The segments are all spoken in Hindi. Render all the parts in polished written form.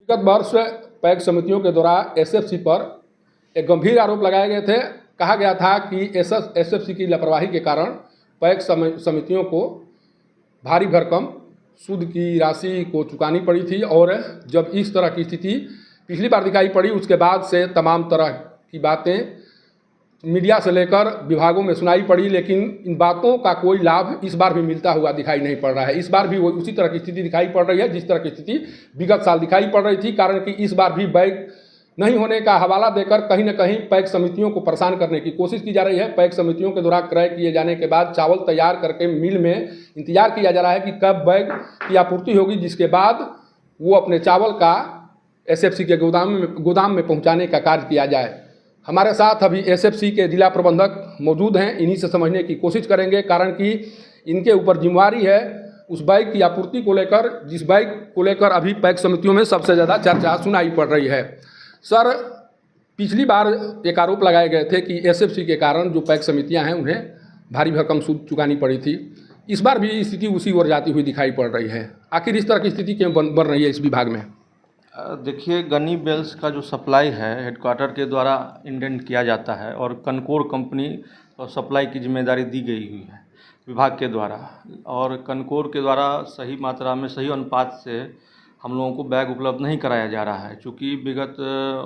गत वर्ष पैक्स समितियों के द्वारा एसएफसी पर एक गंभीर आरोप लगाए गए थे। कहा गया था कि एसएफसी की लापरवाही के कारण पैक्स समितियों को भारी भरकम सूद की राशि को चुकानी पड़ी थी और जब इस तरह की स्थिति पिछली बार दिखाई पड़ी उसके बाद से तमाम तरह की बातें मीडिया से लेकर विभागों में सुनाई पड़ी, लेकिन इन बातों का कोई लाभ इस बार भी मिलता हुआ दिखाई नहीं पड़ रहा है। इस बार भी वो उसी तरह की स्थिति दिखाई पड़ रही है जिस तरह की स्थिति विगत साल दिखाई पड़ रही थी। कारण कि इस बार भी बैग नहीं होने का हवाला देकर कहीं न कहीं पैक्स समितियों को परेशान करने की कोशिश की जा रही है। पैक्स समितियों के द्वारा क्रय किए जाने के बाद चावल तैयार करके मिल में इंतजार किया जा रहा है कि कब बैग की आपूर्ति होगी, जिसके बाद वो अपने चावल का एसएफसी के गोदाम में पहुँचाने का कार्य किया जाए। हमारे साथ अभी एसएफसी के जिला प्रबंधक मौजूद हैं, इन्हीं से समझने की कोशिश करेंगे। कारण कि इनके ऊपर जिम्मेवारी है उस बैग की आपूर्ति को लेकर, जिस बैग को लेकर अभी पैक्स समितियों में सबसे ज़्यादा चर्चा सुनाई पड़ रही है। सर, पिछली बार एक आरोप लगाए गए थे कि एसएफसी के कारण जो पैक्स समितियां हैं उन्हें भारी भरकम सूद चुकानी पड़ी थी। इस बार भी स्थिति उसी ओर जाती हुई दिखाई पड़ रही है। आखिर इस तरह की स्थिति क्यों बन रही है इस विभाग में? देखिए, गनी बेल्स का जो सप्लाई है हेडक्वार्टर के द्वारा इंडेंट किया जाता है और कनकोर कंपनी और सप्लाई की जिम्मेदारी दी गई हुई है विभाग के द्वारा, और कनकोर के द्वारा सही मात्रा में सही अनुपात से हम लोगों को बैग उपलब्ध नहीं कराया जा रहा है। चूँकि विगत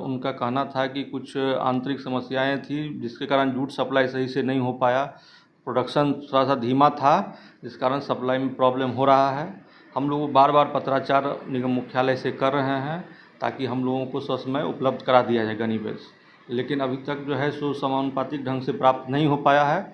उनका कहना था कि कुछ आंतरिक समस्याएं थी जिसके कारण जूट सप्लाई सही से नहीं हो पाया, प्रोडक्शन थोड़ा सा धीमा था, जिस कारण सप्लाई में प्रॉब्लम हो रहा है। हम लोग बार बार पत्राचार निगम मुख्यालय से कर रहे हैं ताकि हम लोगों को ससमय उपलब्ध करा दिया जाए गनी बेल्स, लेकिन अभी तक जो है सो समानुपातिक ढंग से प्राप्त नहीं हो पाया है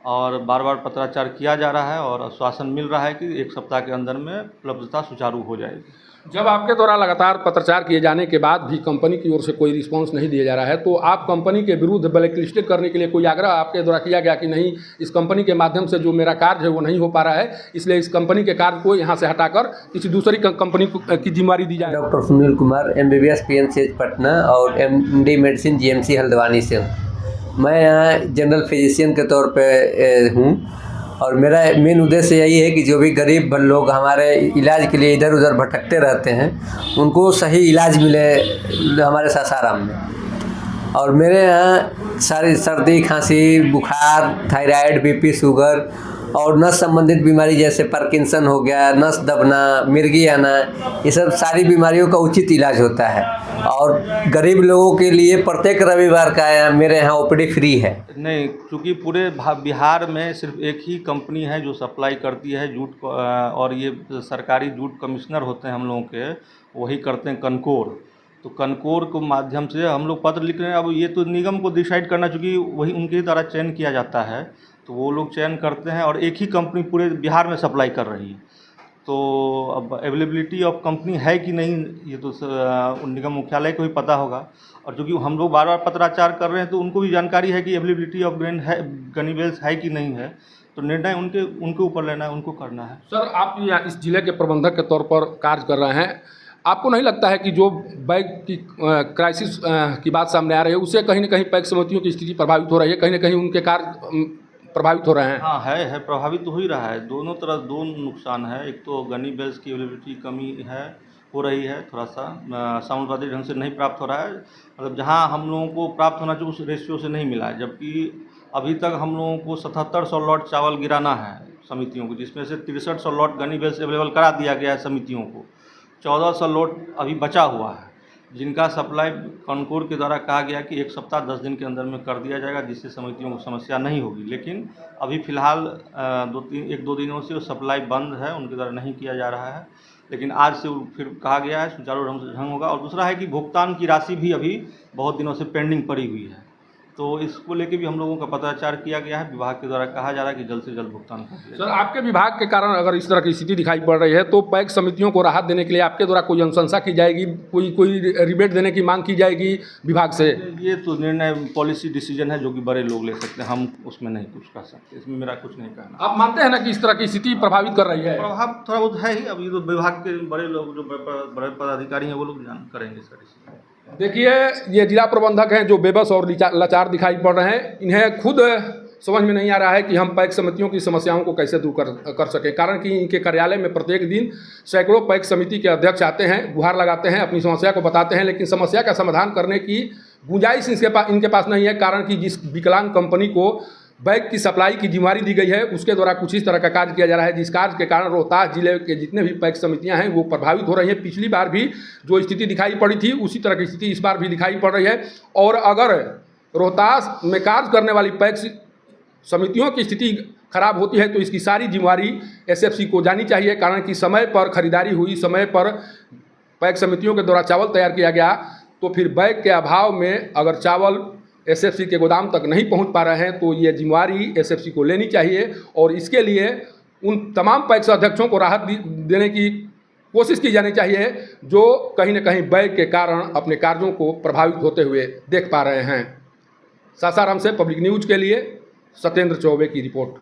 और बार बार पत्राचार किया जा रहा है और आश्वासन मिल रहा है कि 1 सप्ताह के अंदर में उपलब्धता सुचारू हो जाएगी। जब आपके द्वारा लगातार पत्राचार किए जाने के बाद भी कंपनी की ओर से कोई रिस्पांस नहीं दिया जा रहा है, तो आप कंपनी के विरुद्ध ब्लैक लिस्टेड करने के लिए कोई आग्रह आपके द्वारा किया गया कि नहीं, इस कंपनी के माध्यम से जो मेरा कार्य है वो नहीं हो पा रहा है, इसलिए इस कंपनी के कार्य को यहाँ से हटाकर किसी दूसरी कंपनी की जिम्मेवारी दी जाए? Doctor Sunil Kumar, MBBS PNCH Patna और MD मेडिसिन GMC हल्द्वानी से हूँ। मैं यहाँ जनरल फिजिशियन के तौर पे हूँ और मेरा मेन उद्देश्य यही है कि जो भी गरीब लोग हमारे इलाज के लिए इधर उधर भटकते रहते हैं उनको सही इलाज मिले हमारे सासाराम में। और मेरे यहाँ सारी सर्दी, खांसी, बुखार, थायराइड, BP, शुगर और नस संबंधित बीमारी जैसे पार्किंसन हो गया, नस दबना, मिर्गी आना, ये सब सारी बीमारियों का उचित इलाज होता है और गरीब लोगों के लिए प्रत्येक रविवार का मेरे यहाँ OPD फ्री है। नहीं, क्योंकि पूरे बिहार में सिर्फ एक ही कंपनी है जो सप्लाई करती है जूट को, और ये सरकारी जूट कमिश्नर होते हैं हम लोगों के, वही करते हैं कनकोर। तो कनकोर के माध्यम से हम लोग पत्र लिख रहे हैं। अब ये तो निगम को डिसाइड करना, चूँकि वही उनके द्वारा चयन किया जाता है, तो वो लोग चयन करते हैं और एक ही कंपनी पूरे बिहार में सप्लाई कर रही है। तो अब अवेलेबिलिटी ऑफ कंपनी है कि नहीं ये तो निगम मुख्यालय को ही पता होगा, और चूँकि हम लोग बार बार पत्राचार कर रहे हैं तो उनको भी जानकारी है कि अवेलेबिलिटी ऑफ ग्रेन है, गनी बेल्स है कि नहीं है, तो निर्णय उनके ऊपर लेना है, उनको करना है। सर, आप यहाँ इस जिले के प्रबंधक के तौर पर कार्य कर रहे हैं, आपको नहीं लगता है कि जो बैग की क्राइसिस की बात सामने आ रही है उससे कहीं ना कहीं पैक्स समितियों की स्थिति प्रभावित हो रही है, कहीं ना कहीं उनके कार्य प्रभावित हो रहे हैं? हाँ, है प्रभावित हो ही रहा है। दोनों तरफ दो नुकसान है। एक तो गनी बेल्स की अवेलेबिलिटी कमी हो रही है, थोड़ा सा समानुपातिक ढंग से नहीं प्राप्त हो रहा है, मतलब जहाँ हम लोगों को प्राप्त होना चाहिए उस रेशियो से नहीं मिला है। जबकि अभी तक हम लोगों को 7700 लॉट चावल गिराना है समितियों को, जिसमें से 6300 लॉट गनी बेल्स अवेलेबल करा दिया गया है समितियों को। 1400 लॉट अभी बचा हुआ है जिनका सप्लाई कनकोर के द्वारा कहा गया कि 1 सप्ताह 10 दिन के अंदर में कर दिया जाएगा, जिससे समितियों को समस्या नहीं होगी। लेकिन अभी फ़िलहाल 1-2 दिनों से वो सप्लाई बंद है, उनके द्वारा नहीं किया जा रहा है, लेकिन आज से फिर कहा गया है सुचारू ढंग होगा। और दूसरा है कि भुगतान की राशि भी अभी बहुत दिनों से पेंडिंग पड़ी हुई है, तो इसको लेके भी हम लोगों का पत्राचार किया गया है। विभाग के द्वारा कहा जा रहा है कि जल्द से जल्द भुगतान कर दिया जाए। सर, आपके विभाग के कारण अगर इस तरह की स्थिति दिखाई पड़ रही है तो पैक्स समितियों को राहत देने के लिए आपके द्वारा कोई अनुशंसा की जाएगी, कोई रिबेट देने की मांग की जाएगी विभाग से? ये तो निर्णय पॉलिसी डिसीजन है जो कि बड़े लोग ले सकते हैं, हम उसमें नहीं कुछ कर सकते, इसमें मेरा कुछ नहीं कहना। आप मानते हैं ना कि इस तरह की स्थिति प्रभावित कर रही है? प्रभाव थोड़ा बहुत है ही। अभी तो विभाग के बड़े लोग जो बड़े पदाधिकारी हैं वो लोग जान करेंगे सर। देखिए, ये जिला प्रबंधक हैं जो बेबस और लाचार दिखाई पड़ रहे हैं। इन्हें खुद समझ में नहीं आ रहा है कि हम पैक्स समितियों की समस्याओं को कैसे दूर कर सकें। कारण कि इनके कार्यालय में प्रत्येक दिन सैकड़ों पैक्स समिति के अध्यक्ष आते हैं, गुहार लगाते हैं, अपनी समस्या को बताते हैं, लेकिन समस्या का समाधान करने की गुंजाइश इनके पास नहीं है। कारण कि जिस विकलांग कंपनी को बैग की सप्लाई की जिम्मेदारी दी गई है, उसके द्वारा कुछ इस तरह का कार्य किया जा रहा है, जिस कार्य के कारण रोहतास जिले के जितने भी पैक्स समितियां हैं वो प्रभावित हो रही हैं। पिछली बार भी जो स्थिति दिखाई पड़ी थी उसी तरह की स्थिति इस बार भी दिखाई पड़ रही है। और अगर रोहतास में कार्य करने वाली पैक्स समितियों की स्थिति खराब होती है तो इसकी सारी जिम्मेदारी एसएफसी को जानी चाहिए। कारण कि समय पर खरीदारी हुई, समय पर पैक्स समितियों के द्वारा चावल तैयार किया गया, तो फिर बैग के अभाव में अगर चावल एसएफसी के गोदाम तक नहीं पहुंच पा रहे हैं तो ये जिम्मेदारी एसएफसी को लेनी चाहिए। और इसके लिए उन तमाम पैक्स अध्यक्षों को राहत देने की कोशिश की जानी चाहिए जो कहीं न कहीं बैग के कारण अपने कार्यों को प्रभावित होते हुए देख पा रहे हैं। सासाराम से पब्लिक न्यूज़ के लिए सत्येंद्र चौबे की रिपोर्ट।